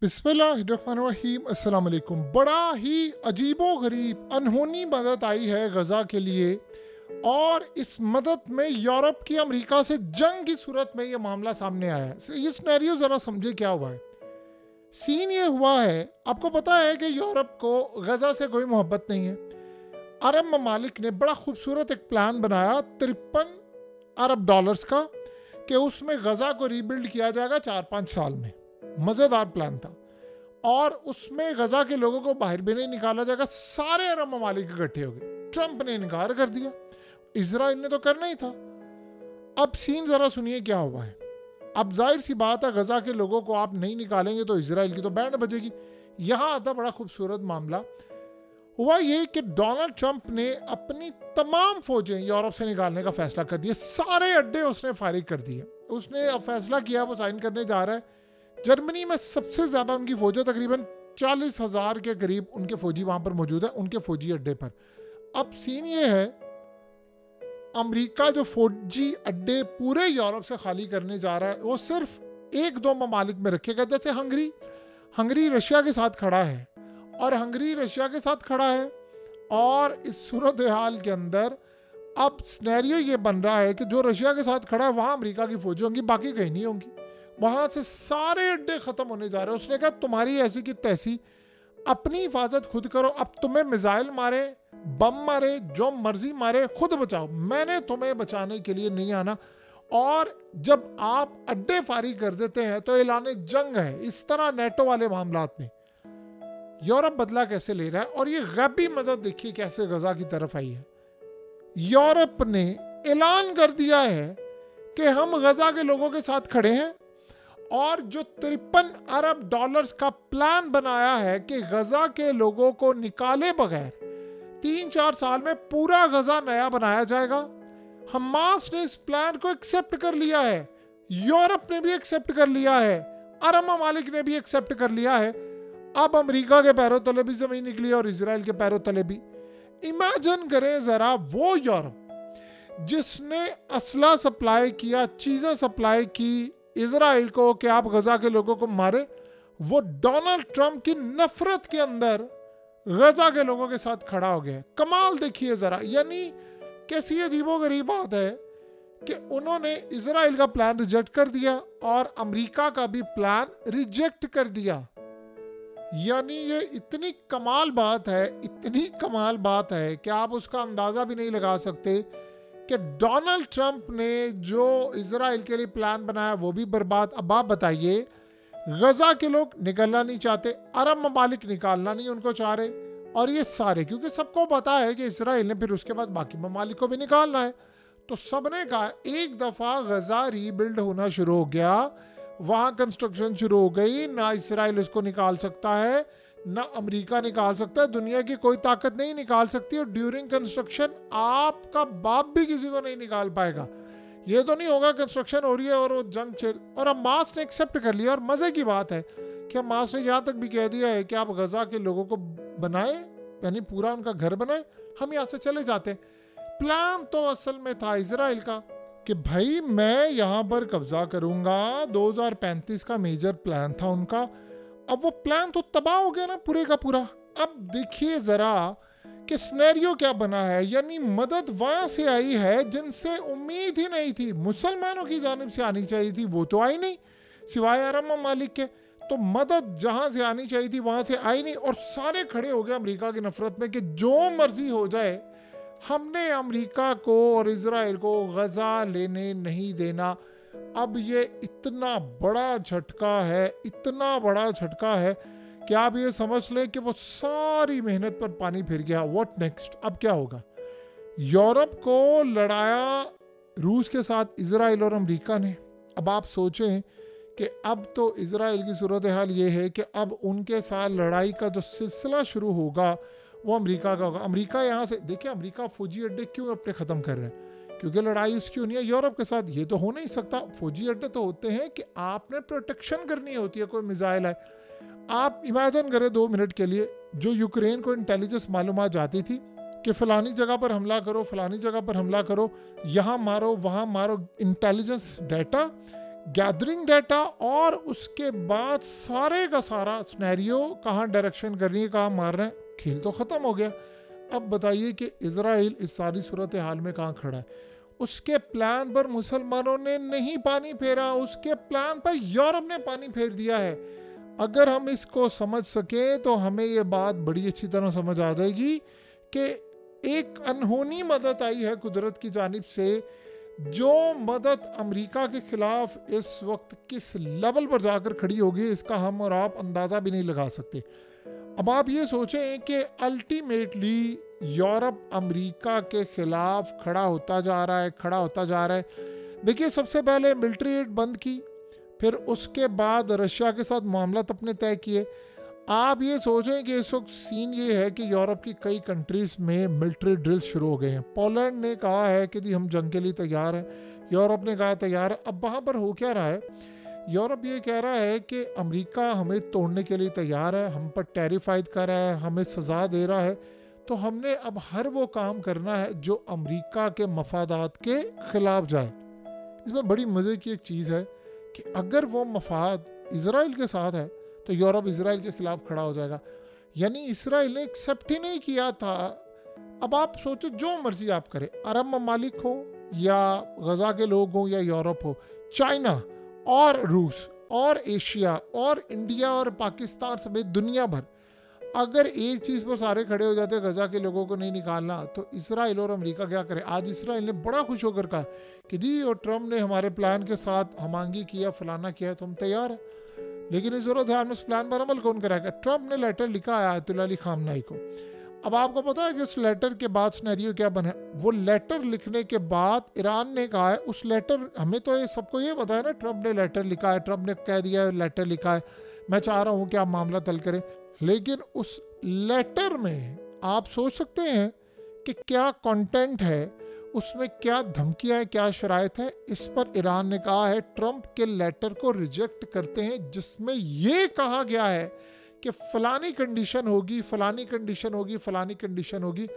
बिस्मिल्लाहिर्रहमानिर्रहीम, अस्सलाम वालेकुम। बड़ा ही अजीबो गरीब अनहोनी मदद आई है गज़ा के लिए, और इस मदद में यूरोप की अमेरिका से जंग की सूरत में ये मामला सामने आया है। ये सिनेरियो ज़रा समझे क्या हुआ है। सीन ये हुआ है, आपको पता है कि यूरोप को गज़ा से कोई मोहब्बत नहीं है। अरब ममालिक ने बड़ा खूबसूरत एक प्लान बनाया 53 अरब डॉलर्स का, कि उसमें गज़ा को रीबिल्ड किया जाएगा 4-5 साल में। मज़ेदार प्लान था, और उसमें गज़ा के लोगों को बाहर भी नहीं निकाला जाएगा। सारे अरब ममालिक इकट्ठे हो गए। ट्रंप ने इनकार कर दिया, इजराइल ने तो करना ही था। अब सीन ज़रा सुनिए क्या हुआ है। अब जाहिर सी बात है, गज़ा के लोगों को आप नहीं निकालेंगे तो इजराइल की तो बैंड बजेगी। यहाँ आता बड़ा खूबसूरत मामला। हुआ ये कि डोनाल्ड ट्रंप ने अपनी तमाम फौजें यूरोप से निकालने का फैसला कर दिया। सारे अड्डे उसने फारिग कर दिए। उसने अब फैसला किया, वो साइन करने जा रहा है। जर्मनी में सबसे ज़्यादा उनकी फौजें, तकरीबन 40,000 के करीब उनके फौजी वहाँ पर मौजूद है, उनके फौजी अड्डे पर। अब सीन ये है, अमेरिका जो फौजी अड्डे पूरे यूरोप से खाली करने जा रहा है, वो सिर्फ 1-2 ममालिक में रखेगा। जैसे हंगरी रशिया के साथ खड़ा है, और हंगरी रशिया के साथ खड़ा है, और इस सूरत हाल के अंदर अब सिनेरियो ये बन रहा है कि जो रशिया के साथ खड़ा है वहाँ अमेरिका की फौजें होंगी, बाकी कहीं नहीं होंगी। वहाँ से सारे अड्डे ख़त्म होने जा रहे हैं। उसने कहा तुम्हारी ऐसी की तैसी, अपनी हिफाजत खुद करो। अब तुम्हें मिसाइल मारे, बम मारे, जो मर्जी मारे, खुद बचाओ, मैंने तुम्हें बचाने के लिए नहीं आना। और जब आप अड्डे फारी कर देते हैं तो ऐलान जंग है। इस तरह नेटो वाले मामलात में यूरोप बदला कैसे ले रहा है, और ये गैबी मदद देखिए कैसे गजा की तरफ आई है। यूरोप ने ऐलान कर दिया है कि हम गजा के लोगों के साथ खड़े हैं, और जो 53 अरब डॉलर्स का प्लान बनाया है कि गजा के लोगों को निकाले बगैर 3-4 साल में पूरा गजा नया बनाया जाएगा। हमास ने इस प्लान को एक्सेप्ट कर लिया है, यूरोप ने भी एक्सेप्ट कर लिया है, अरब ममालिक ने भी एक्सेप्ट कर लिया है। अब अमेरिका के पैरों तले भी जमीन निकली और इजराइल के पैरों तले भी। इमेजिन करें जरा, वो यूरोप जिसने असला सप्लाई किया, चीजें सप्लाई की इजराइल को कि आप गजा के लोगों को मारे, वो डोनाल्ड ट्रंप की नफरत के अंदर गजा के लोगों के साथ खड़ा हो गया। कमाल देखिए जरा, यानी कैसी अजीबोगरीब बात है कि उन्होंने इजराइल का प्लान रिजेक्ट कर दिया और अमेरिका का भी प्लान रिजेक्ट कर दिया। यानी ये इतनी कमाल बात है, इतनी कमाल बात है कि आप उसका अंदाजा भी नहीं लगा सकते कि डोनाल्ड ट्रंप ने जो इजराइल के लिए प्लान बनाया वो भी बर्बाद। अब आप बताइए, गजा के लोग निकलना नहीं चाहते, अरब ममालिक निकालना नहीं उनको चाह रहे, और ये सारे, क्योंकि सबको पता है कि इजराइल ने फिर उसके बाद बाकी ममालिक को भी निकालना है, तो सबने कहा एक दफ़ा गजा रीबिल्ड होना शुरू हो गया, वहाँ कंस्ट्रक्शन शुरू हो गई। ना इजराइल उसको निकाल सकता है, ना अमेरिका निकाल सकता है, दुनिया की कोई ताकत नहीं निकाल सकती। और ड्यूरिंग कंस्ट्रक्शन आपका बाप भी किसी को नहीं निकाल पाएगा। ये तो नहीं होगा कंस्ट्रक्शन हो रही है और वो जंग छेड़, और हमास ने एक्सेप्ट कर लिया। और मज़े की बात है कि हमास ने यहाँ तक भी कह दिया है कि आप गजा के लोगों को बनाए, यानी पूरा उनका घर बनाए, हम यहाँ से चले जाते हैं। प्लान तो असल में था इजराइल का कि भाई मैं यहाँ पर कब्जा करूँगा, 2035 का मेजर प्लान था उनका। अब वो प्लान तो तबाह हो गया ना पूरे का पूरा। अब देखिए जरा कि सिनेरियो क्या बना है, यानी मदद वहां से आई है जिनसे उम्मीद ही नहीं थी। मुसलमानों की जानिब से आनी चाहिए थी, वो तो आई नहीं, सिवाय अरब ममालिक के। तो मदद जहां से आनी चाहिए थी वहां से आई नहीं, और सारे खड़े हो गए अमेरिका की नफरत में कि जो मर्जी हो जाए, हमने अमेरिका को और इजराइल को गजा लेने नहीं देना। अब ये इतना बड़ा झटका है, इतना बड़ा झटका है कि आप ये समझ लें कि वो सारी मेहनत पर पानी फिर गया। What next? अब क्या होगा? यूरोप को लड़ाया रूस के साथ इजराइल और अमेरिका ने। अब आप सोचें कि अब तो इजराइल की सूरत हाल ये है कि अब उनके साथ लड़ाई का जो सिलसिला शुरू होगा वो अमेरिका का होगा। अमेरिका यहाँ से, देखिए अमेरिका फौजी अड्डे क्यों अपने ख़त्म कर रहे हैं, क्योंकि लड़ाई उसकी होनी है यूरोप के साथ। ये तो हो नहीं सकता। फौजी अड्डे तो होते हैं कि आपने प्रोटेक्शन करनी होती है, कोई मिसाइल है। आप इमेजिन करें 2 मिनट के लिए, जो यूक्रेन को इंटेलिजेंस मालूमात जाती थी कि फ़लानी जगह पर हमला करो, फ़लानी जगह पर हमला करो, यहाँ मारो, वहाँ मारो, इंटेलिजेंस डाटा गैदरिंग डाटा और उसके बाद सारे का सारा स्नैरियो कहाँ डायरेक्शन करनी है, कहाँ मारना है, खेल तो ख़त्म हो गया। अब बताइए कि इजराइल इस सारी सूरत हाल में कहाँ खड़ा है। उसके प्लान पर मुसलमानों ने नहीं पानी फेरा, उसके प्लान पर यूरोप ने पानी फेर दिया है। अगर हम इसको समझ सकें तो हमें ये बात बड़ी अच्छी तरह समझ आ जाएगी कि एक अनहोनी मदद आई है कुदरत की जानिब से, जो मदद अमेरिका के खिलाफ इस वक्त किस लेवल पर जाकर खड़ी होगी इसका हम और आप अंदाज़ा भी नहीं लगा सकते। अब आप ये सोचें कि अल्टीमेटली यूरोप अमेरिका के खिलाफ खड़ा होता जा रहा है। देखिए, सबसे पहले मिलिट्री एड बंद की, फिर उसके बाद रशिया के साथ मामला अपने तय किए। आप ये सोचें कि इस वक्त सीन ये है कि यूरोप की कई कंट्रीज़ में मिलिट्री ड्रिल शुरू हो गए हैं। पोलैंड ने कहा है कि जी हम जंग के लिए तैयार हैं, यूरोप ने कहा तैयार है। अब वहाँ पर हो क्या रहा है, यूरोप ये कह रहा है कि अमेरिका हमें तोड़ने के लिए तैयार है, हम पर टेरिफाइड कर रहा है, हमें सज़ा दे रहा है, तो हमने अब हर वो काम करना है जो अमेरिका के मफादात के खिलाफ जाए। इसमें बड़ी मज़े की एक चीज़ है कि अगर वो मफाद इसराइल के साथ है तो यूरोप इसराइल के खिलाफ खड़ा हो जाएगा। यानी इसराइल ने एक्सेप्ट ही नहीं किया था। अब आप सोचो, जो मर्जी आप करें, अरब ममालिक हो या गजा के लोग हों या यूरोप हो, चाइना और रूस और एशिया और इंडिया और पाकिस्तान समेत दुनिया भर, अगर एक चीज़ पर सारे खड़े हो जाते गजा के लोगों को नहीं निकालना, तो इसराइल और अमेरिका क्या करे। आज इसराइल ने बड़ा खुश होकर कहा कि जी और ट्रम्प ने हमारे प्लान के साथ हमांगी किया, फलाना किया, तो हम तैयार हैं। लेकिन इस जरूरत ध्यान में उस प्लान पर अमल कौन कराएगा। ट्रम्प ने लेटर लिखा है आयतुल्लाह अली खामनाई को। अब आपको पता है कि उस लेटर के बाद सिनेरियो क्या बना। वो लेटर लिखने के बाद ईरान ने कहा है, उस लेटर हमें तो ये सबको ये पता है ना, ट्रम्प ने लेटर लिखा है, ट्रम्प ने कह दिया है लेटर लिखा है, मैं चाह रहा हूँ कि आप मामला तल करें। लेकिन उस लेटर में आप सोच सकते हैं कि क्या कंटेंट है, उसमें क्या धमकियां हैं, क्या शराइत है। इस पर ईरान ने कहा है ट्रम्प के लेटर को रिजेक्ट करते हैं, जिसमें ये कहा गया है कि फलानी कंडीशन होगी, फलानी कंडीशन होगी, फलानी कंडीशन होगी।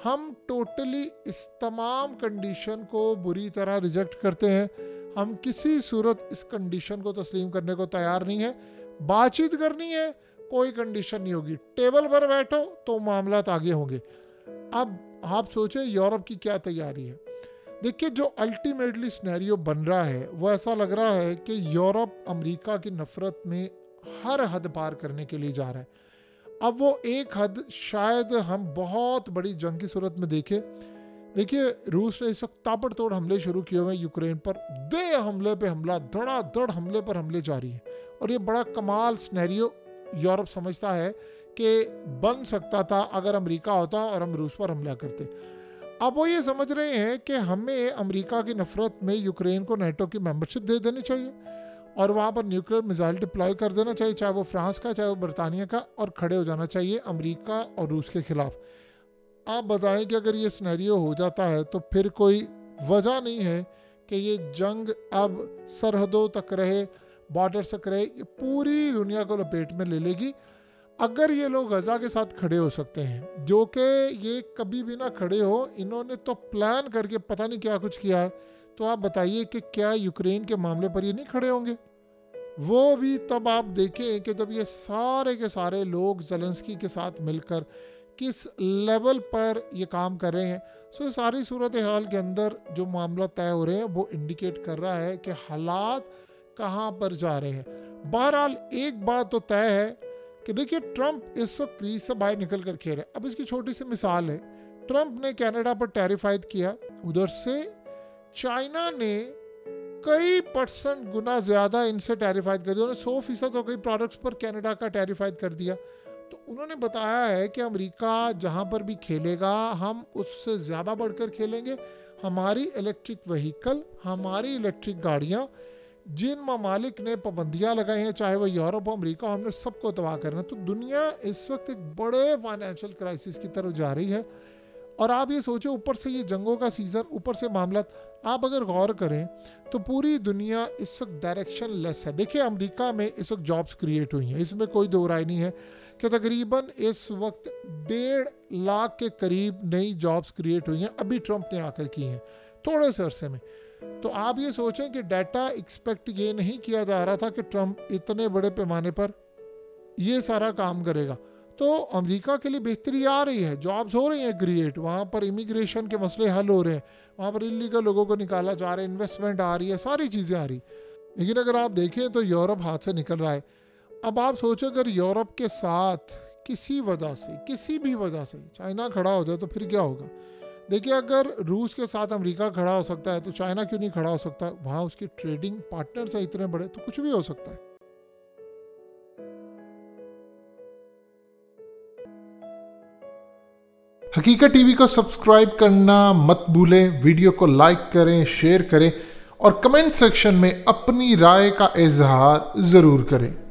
हम टोटली इस तमाम कंडीशन को बुरी तरह रिजेक्ट करते हैं। हम किसी सूरत इस कंडीशन को तस्लीम करने को तैयार नहीं है। बातचीत करनी है, कोई कंडीशन नहीं होगी, टेबल पर बैठो तो मामला आगे होंगे। अब आप सोचें यूरोप की क्या तैयारी है। देखिए, जो अल्टीमेटली सिनेरियो बन रहा है वो ऐसा लग रहा है कि यूरोप अमेरिका की नफरत में हर हद पार करने के लिए जा रहा है। अब वो एक हद शायद हम बहुत बड़ी जंग की सूरत में देखें। देखिए, रूस ने इस वक्त ताबड़तोड़ हमले शुरू किए हुए हैं यूक्रेन पर, दे हमले पे हमला, धड़ाधड़ हमले पर हमले जारी हैं। और ये बड़ा कमाल सिनेरियो यूरोप समझता है कि बन सकता था अगर अमेरिका होता और हम रूस पर हमला करते। अब वो ये समझ रहे हैं कि हमें अमेरिका की नफरत में यूक्रेन को नेटो की मेंबरशिप दे देनी चाहिए और वहाँ पर न्यूक्लियर मिसाइल डिप्लॉय कर देना चाहिए, चाहे वो फ्रांस का चाहे वो बरतानिया का, और खड़े हो जाना चाहिए अमेरिका और रूस के खिलाफ। आप बताएं कि अगर ये सिनेरियो हो जाता है तो फिर कोई वजह नहीं है कि ये जंग अब सरहदों तक रहे, बॉर्डर तक रहे, ये पूरी दुनिया को लपेट में ले लेगी। अगर ये लोग गजा के साथ खड़े हो सकते हैं, जो कि ये कभी भी ना खड़े हो, इन्होंने तो प्लान करके पता नहीं क्या कुछ किया है, तो आप बताइए कि क्या यूक्रेन के मामले पर ये नहीं खड़े होंगे। वो भी तब आप देखें कि जब ये सारे के सारे लोग ज़ेलेंस्की के साथ मिलकर किस लेवल पर ये काम कर रहे हैं। सो सारी सूरत हाल के अंदर जो मामला तय हो रहे हैं वो इंडिकेट कर रहा है कि हालात कहाँ पर जा रहे हैं। बहरहाल एक बात तो तय है कि देखिए, ट्रम्प इस वक्त क्रीज से बाहर निकल कर खेल रहे हैं। अब इसकी छोटी सी मिसाल है, ट्रम्प ने कनाडा पर टैरिफाइड किया, उधर से चाइना ने कई % गुना ज़्यादा इनसे टैरिफाइड कर दिया। उन्होंने 100% हो गई प्रोडक्ट्स पर कनाडा का टैरिफाइड कर दिया। तो उन्होंने बताया है कि अमेरिका जहाँ पर भी खेलेगा हम उससे ज़्यादा बढ़कर खेलेंगे। हमारी इलेक्ट्रिक व्हीकल, हमारी इलेक्ट्रिक गाड़ियाँ, जिन ममालिक ने पाबंदियाँ लगाई हैं, चाहे वह यूरोप हो, अमेरिका, हमने सबको तबाह करना। तो दुनिया इस वक्त एक बड़े फाइनेंशियल क्राइसिस की तरफ जा रही है। और आप ये सोचो, ऊपर से ये जंगों का सीज़न, ऊपर से मामला, आप अगर गौर करें तो पूरी दुनिया इस वक्त डायरेक्शन लेस है। देखिए, अमेरिका में इस वक्त जॉब्स क्रिएट हुई हैं, इसमें कोई दो राय नहीं है कि तकरीबन इस वक्त 1.5 लाख के करीब नई जॉब्स क्रिएट हुई हैं, अभी ट्रम्प ने आकर की हैं थोड़े से अरसे में। तो आप ये सोचें कि डाटा एक्सपेक्ट ये नहीं किया जा रहा था कि ट्रंप इतने बड़े पैमाने पर ये सारा काम करेगा। तो अमेरिका के लिए बेहतरी आ रही है, जॉब्स हो रही हैं क्रिएट, वहाँ पर इमिग्रेशन के मसले हल हो रहे हैं, वहाँ पर इलीगल लोगों को निकाला जा रहा है, इन्वेस्टमेंट आ रही है, सारी चीज़ें आ रही। लेकिन अगर आप देखें तो यूरोप हाथ से निकल रहा है। अब आप सोचो अगर यूरोप के साथ किसी भी वजह से चाइना खड़ा हो जाए तो फिर क्या होगा। देखिए अगर रूस के साथ अमेरिका खड़ा हो सकता है तो चाइना क्यों नहीं खड़ा हो सकता। वहाँ उसके ट्रेडिंग पार्टनर्स है इतने बड़े, तो कुछ भी हो सकता है। हकीकत टीवी को सब्सक्राइब करना मत भूलें, वीडियो को लाइक करें, शेयर करें और कमेंट सेक्शन में अपनी राय का इजहार ज़रूर करें।